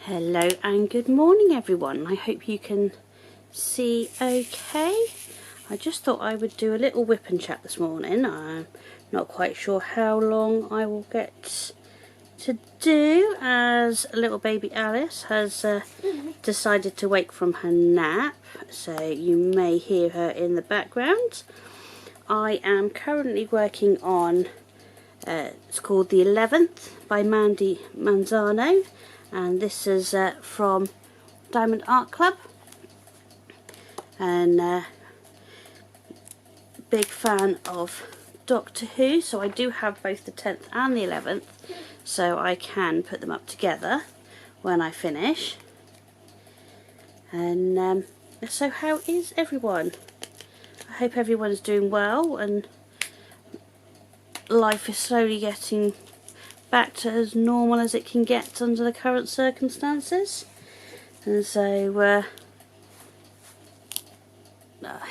Hello and good morning everyone. I hope you can see okay. I just thought I would do a little whip and chat this morning. I'm not quite sure how long I will get to do, as little baby Alice has decided to wake from her nap, so you may hear her in the background. I am currently working on it's called The 11th by Mandy Manzano, and this is from Diamond Art Club, and big fan of Doctor Who, so I do have both the 10th and the 11th, so I can put them up together when I finish. And so how is everyone? I hope everyone's doing well and life is slowly getting back to as normal as it can get under the current circumstances. And so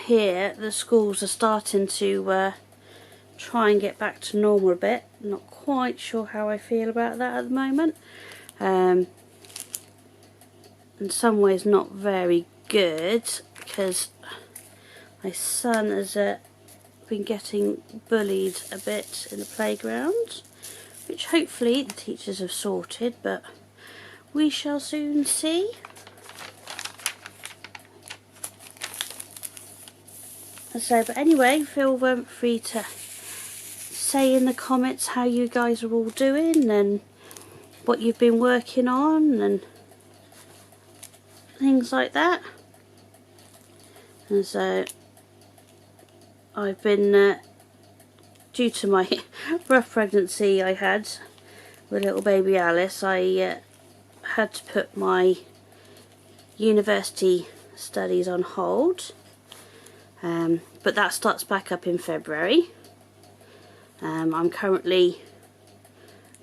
here the schools are starting to try and get back to normal a bit. Not quite sure how I feel about that at the moment. In some ways not very good, because my son has been getting bullied a bit in the playground, which hopefully the teachers have sorted, but we shall soon see. So, but anyway, feel free to say in the comments how you guys are all doing and what you've been working on and things like that. And so I've been, due to my rough pregnancy I had with little baby Alice, I had to put my university studies on hold, but that starts back up in February. I'm currently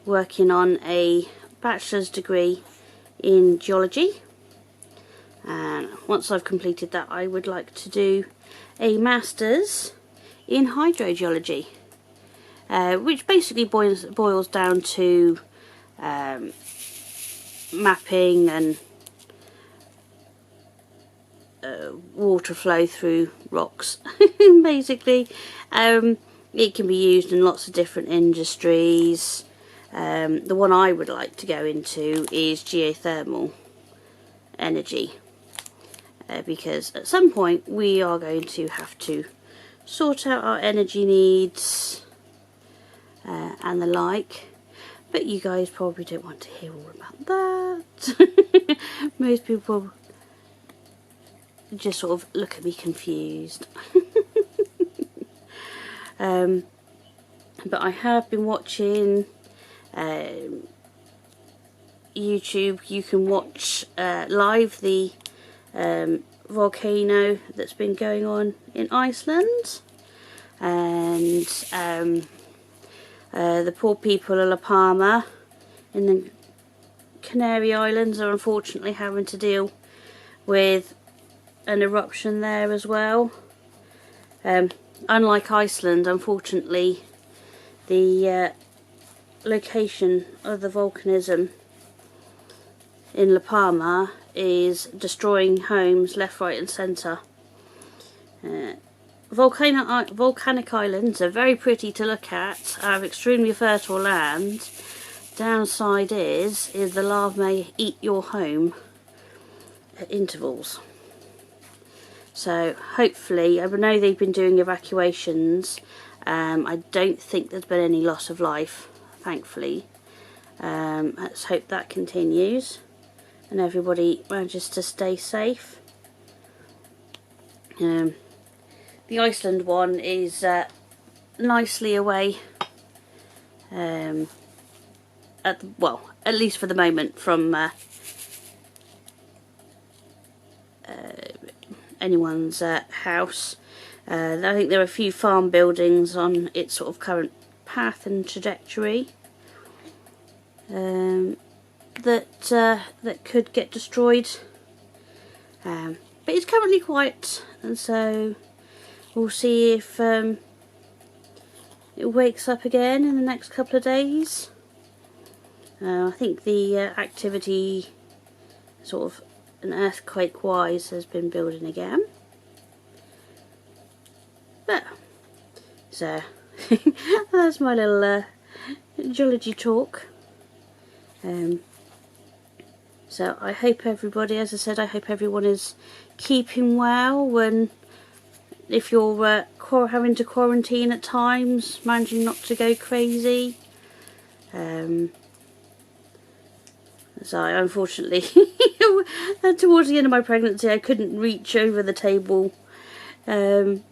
working on a bachelor's degree in geology, and once I've completed that I would like to do a master's in hydrogeology, which basically boils down to mapping and water flow through rocks. Basically, it can be used in lots of different industries. The one I would like to go into is geothermal energy, because at some point we are going to have to sort out our energy needs and the like, but you guys probably don't want to hear all about that. Most people just sort of look at me confused. But I have been watching YouTube. You can watch live the volcano that's been going on in Iceland, and the poor people of La Palma in the Canary Islands are unfortunately having to deal with an eruption there as well. Unlike Iceland, unfortunately, the location of the volcanism in La Palma is destroying homes left, right and centre. Volcanic islands are very pretty to look at, have extremely fertile land. Downside is the lava may eat your home at intervals. So hopefully, I know they've been doing evacuations. I don't think there's been any loss of life, thankfully. Let's hope that continues and everybody manages to stay safe. The Iceland one is nicely away, at least for the moment, from anyone's house. I think there are a few farm buildings on its sort of current path and trajectory that could get destroyed, but it's currently quiet, and so we'll see if it wakes up again in the next couple of days. I think the activity sort of an earthquake wise has been building again. But so that's my little geology talk. So I hope everybody, as I said, I hope everyone is keeping well, and if you're having to quarantine at times, managing not to go crazy. So unfortunately, towards the end of my pregnancy, I couldn't reach over the table to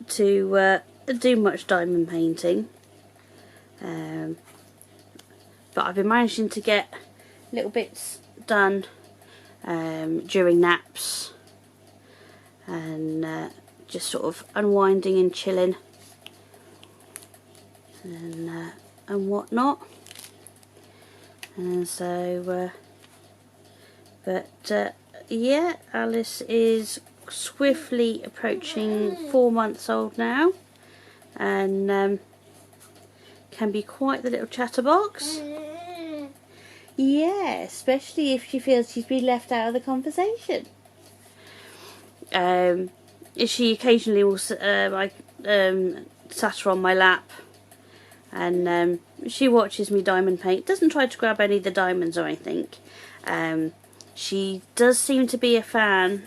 do much diamond painting. But I've been managing to get little bits done during naps, and just sort of unwinding and chilling and whatnot. And so yeah, Alice is swiftly approaching 4 months old now, and can be quite the little chatterbox. Yeah, especially if she feels she's been left out of the conversation. She occasionally will, I sat her on my lap, and she watches me diamond paint. Doesn't try to grab any of the diamonds or anything. She does seem to be a fan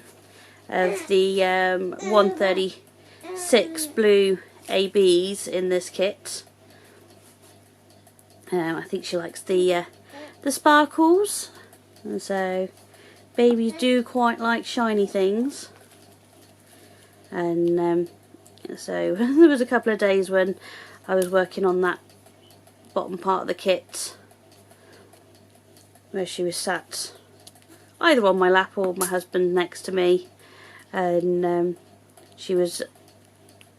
of the 136 blue ABs in this kit. I think she likes the sparkles, and so babies do quite like shiny things. And so there was a couple of days when I was working on that bottom part of the kit where she was sat either on my lap or my husband next to me, and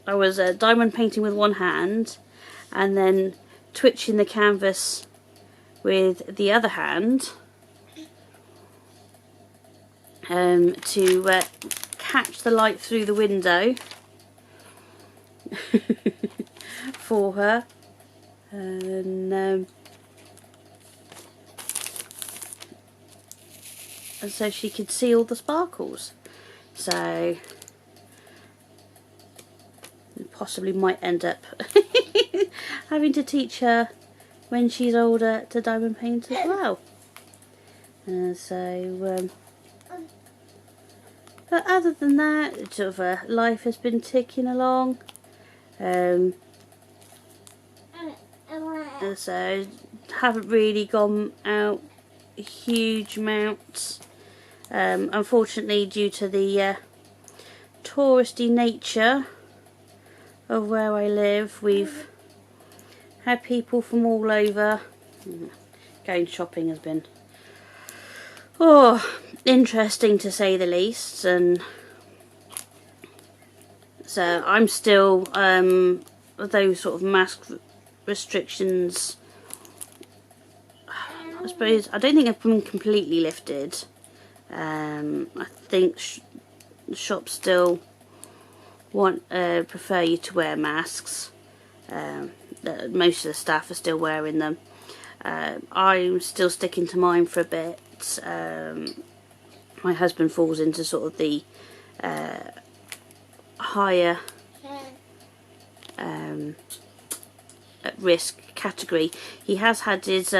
I was diamond painting with one hand and then twitching the canvas with the other hand to catch the light through the window for her, and so she could see all the sparkles. So possibly might end up having to teach her when she's older to diamond paint as well. But other than that, sort of life has been ticking along. So haven't really gone out huge amounts. Unfortunately, due to the touristy nature of where I live, we've had people from all over. Going shopping has been interesting to say the least, and so I'm still those sort of mask restrictions, I suppose, I don't think have been completely lifted. I think shops still prefer you to wear masks. Most of the staff are still wearing them. I'm still sticking to mine for a bit. My husband falls into sort of the higher at risk category. He has had his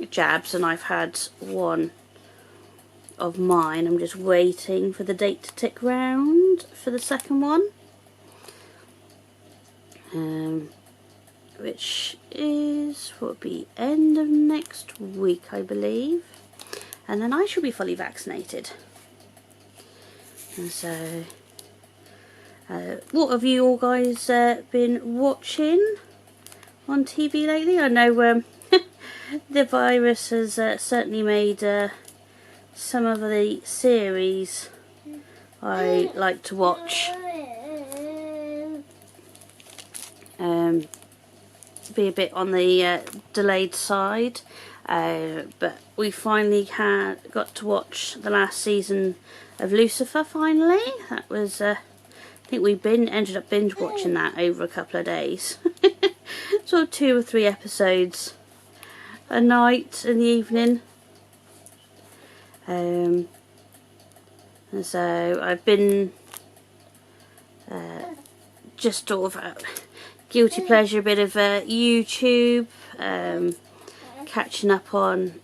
jabs, and I've had one of mine. I'm just waiting for the date to tick round for the second one, which is what will be end of next week, I believe, and then I shall be fully vaccinated. And so what have you all guys been watching on TV lately? I know the virus has certainly made some of the series I like to watch be a bit on the delayed side, but we finally got to watch the last season of Lucifer finally. That was I think we ended up binge watching that over a couple of days. Sort of 2 or 3 episodes a night in the evening. And so I've been just sort of guilty pleasure, a bit of YouTube, catching up on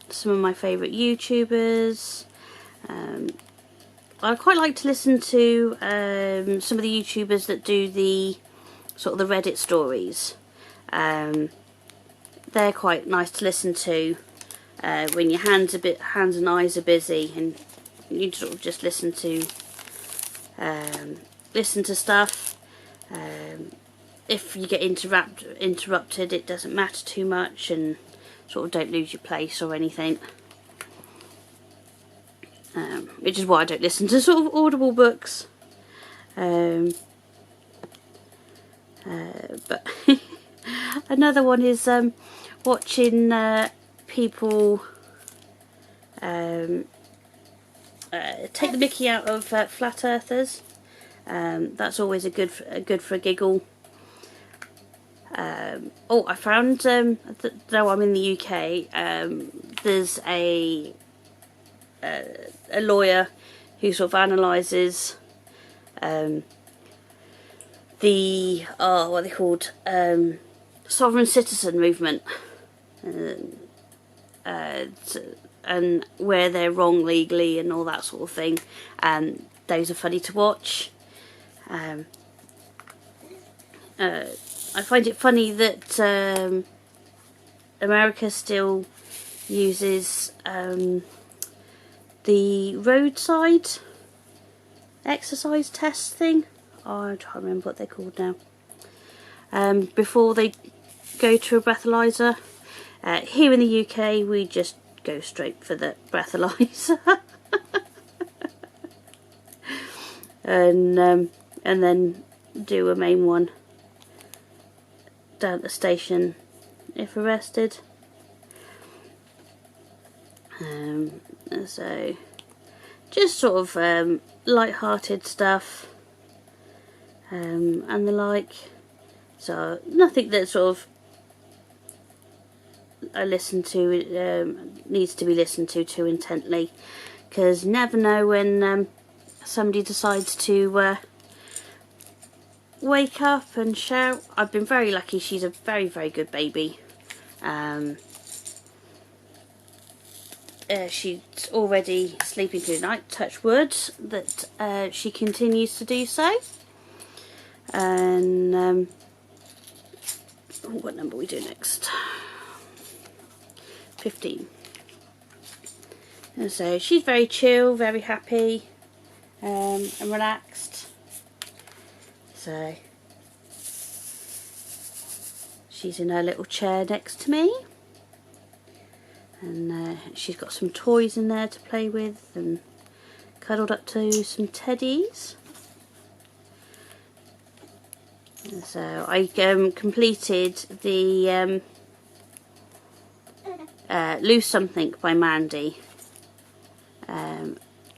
some of my favourite YouTubers. I quite like to listen to some of the YouTubers that do the sort of the Reddit stories. They're quite nice to listen to when your hands and eyes are busy, and you sort of just listen to stuff. If you get interrupted, it doesn't matter too much, and sort of don't lose your place or anything. Which is why I don't listen to sort of audible books. But another one is watching people take the mickey out of flat earthers. That's always good for a giggle. Oh, I found though I'm in the UK, there's a lawyer who sort of analyses the what are they called, sovereign citizen movement, and where they're wrong legally and all that sort of thing. Those are funny to watch. I find it funny that America still uses the roadside exercise test thing. Oh, I can't remember what they're called now. Before they go to a breathalyzer. Here in the UK, we just go straight for the breathalyzer. and then do a main one down at the station if arrested. So just sort of light-hearted stuff and the like. So nothing that sort of I listen to needs to be listened to too intently, because you never know when somebody decides to wake up and shout. I've been very lucky. She's a very, very good baby. She's already sleeping through the night, touch wood, that she continues to do so. And what number we do next? 15. And so she's very chill, very happy, and relaxed. So she's in her little chair next to me, and she's got some toys in there to play with, and cuddled up to some teddies. And so I completed the Lose Something by Mandy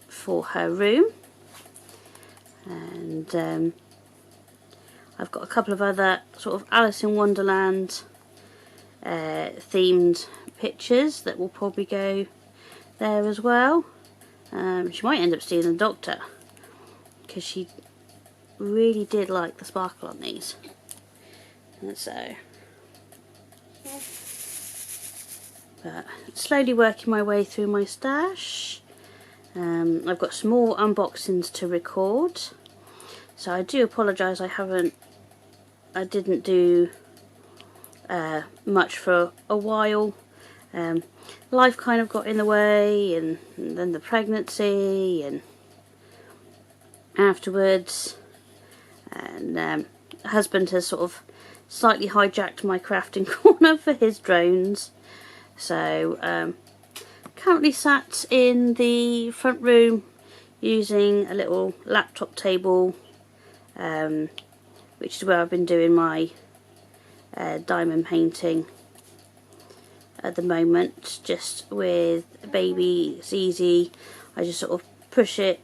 for her room, and I've got a couple of other sort of Alice in Wonderland themed pictures that will probably go there as well. She might end up stealing the Doctor, because she really did like the sparkle on these. And so, but slowly working my way through my stash. I've got some more unboxings to record, so I do apologise I didn't do much for a while. Life kind of got in the way, and then the pregnancy, and afterwards, and husband has sort of slightly hijacked my crafting corner for his drones. So currently sat in the front room using a little laptop table, which is where I've been doing my diamond painting at the moment. Just with a baby, it's easy. I just sort of push it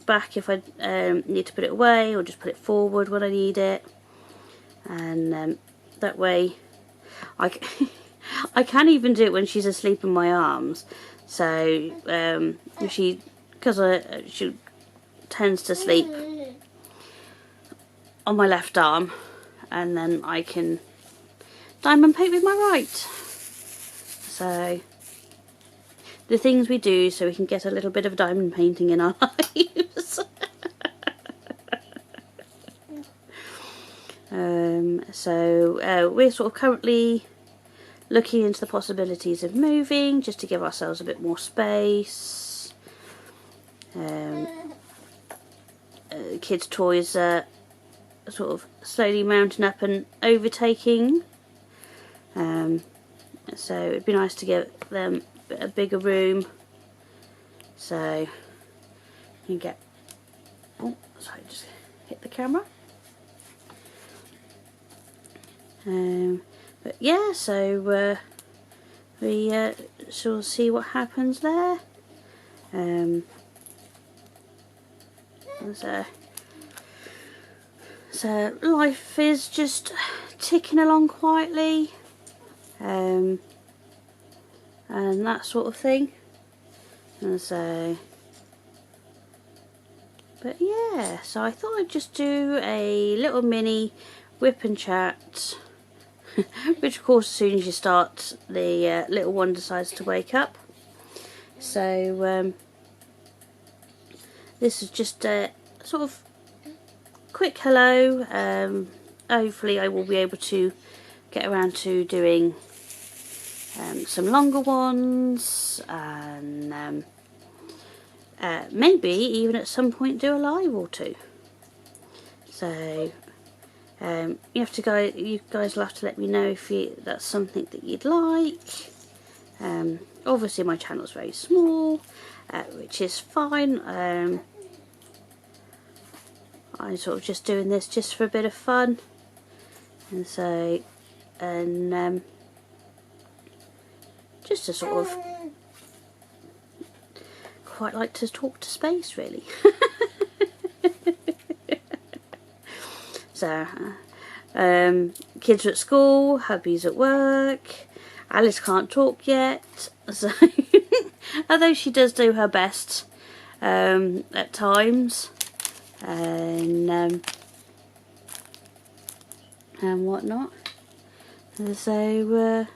back if I need to put it away, or just put it forward when I need it, and that way I can even do it when she's asleep in my arms. So she tends to sleep on my left arm, and then I can diamond paint with my right. So the things we do so we can get a little bit of diamond painting in our lives. So we're sort of currently looking into the possibilities of moving, just to give ourselves a bit more space. Kids' toys are sort of slowly mounting up and overtaking. So it'd be nice to give them a bigger room. So you can get... Oh, sorry, just hit the camera. But yeah, so we shall see what happens there. So life is just ticking along quietly, and that sort of thing. And so, but yeah, so I thought I'd just do a little mini whip and chat. Which of course as soon as you start, the little one decides to wake up. So this is just a sort of quick hello. Hopefully I will be able to get around to doing some longer ones, and maybe even at some point do a live or two. So you guys will have to let me know if that's something that you'd like. Obviously my channel's very small, which is fine. I'm sort of just doing this just for a bit of fun, and so, and just to sort of quite like to talk to space, really. So kids are at school, hubby's at work, Alice can't talk yet, so although she does do her best at times, and whatnot. So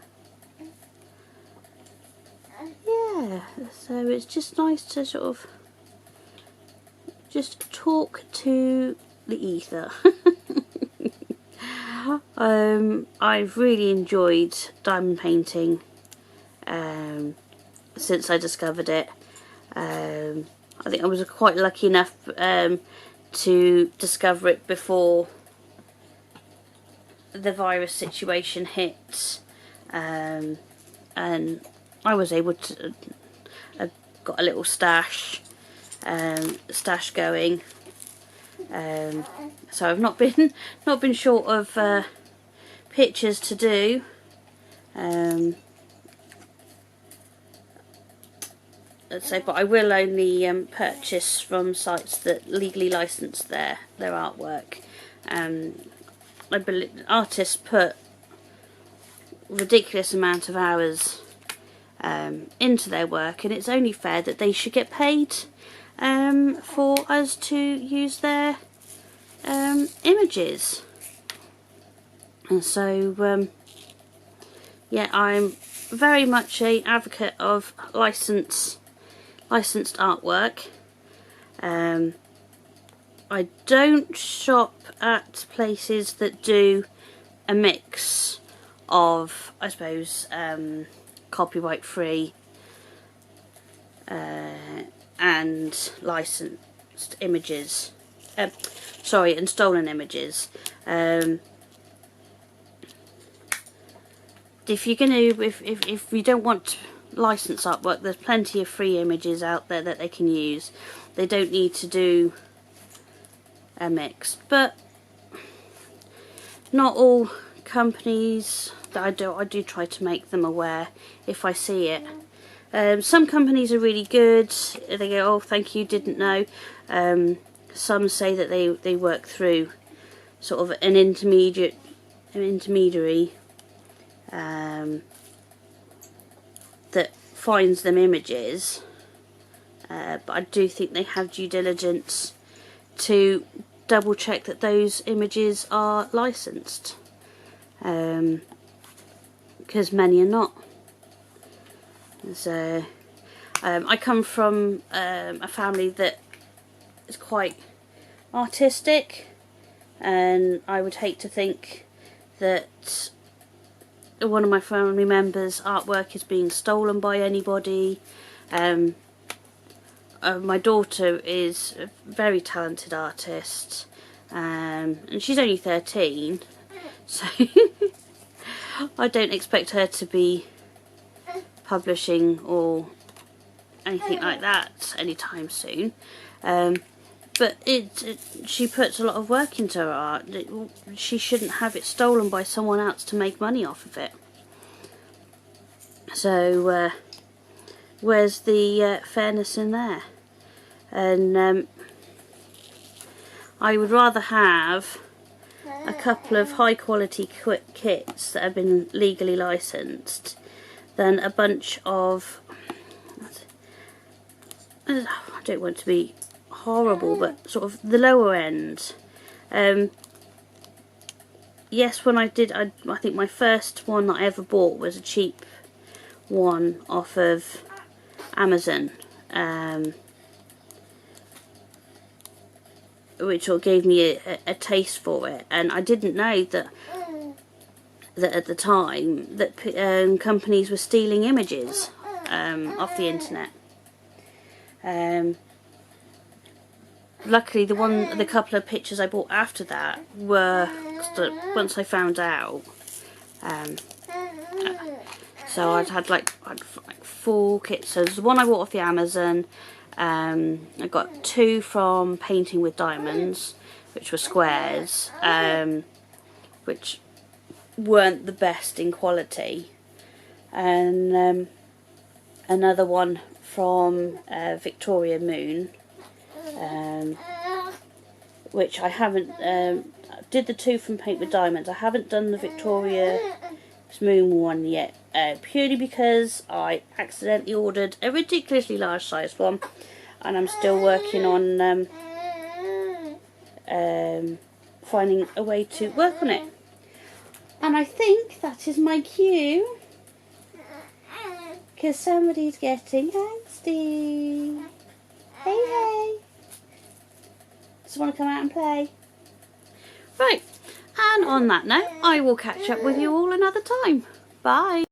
yeah, so it's just nice to sort of just talk to the ether. I've really enjoyed diamond painting since I discovered it. I think I was quite lucky enough to discover it before the virus situation hit, and I was able to I got a little stash going. So I've not been short of pictures to do. Let's say, but I will only purchase from sites that legally license their artwork. I believe artists put ridiculous amount of hours into their work, and it's only fair that they should get paid for us to use their images. And so yeah, I'm very much a advocate of licensed artwork. I don't shop at places that do a mix of, I suppose, copyright free and licensed images. Sorry, and stolen images. If you're going to, if you don't want licensed artwork, there's plenty of free images out there that they can use. They don't need to do a mix. But not all companies that I do try to make them aware if I see it. Some companies are really good. They go, oh, thank you, didn't know. Some say that they work through sort of an intermediary that finds them images, but I do think they have due diligence to double check that those images are licensed, because many are not. So I come from a family that is quite artistic, and I would hate to think that one of my family members' artwork is being stolen by anybody. My daughter is a very talented artist, and she's only 13, so I don't expect her to be publishing or anything like that anytime soon. But she puts a lot of work into her art. She shouldn't have it stolen by someone else to make money off of it. So where's the fairness in there? And I would rather have a couple of high quality kits that have been legally licensed than a bunch of, I don't want to be horrible, but sort of the lower end. Yes, when I think my first one that I ever bought was a cheap one off of Amazon, which sort of gave me a taste for it, and I didn't know that at the time that companies were stealing images off the internet. Luckily, the couple of pictures I bought after that were, once I found out, so I'd had like 4 kits. So there's the one I bought off the Amazon. I got 2 from Painting with Diamonds, which were squares, which weren't the best in quality, and another one from Victoria Moon, which I haven't did the 2 from Paint with Diamonds. I haven't done the Victoria Moon one yet, purely because I accidentally ordered a ridiculously large size one, and I'm still working on finding a way to work on it. And I think that is my cue, because somebody's getting angsty. Hey, hey. Just want to come out and play. Right, and on that note, I will catch up with you all another time. Bye.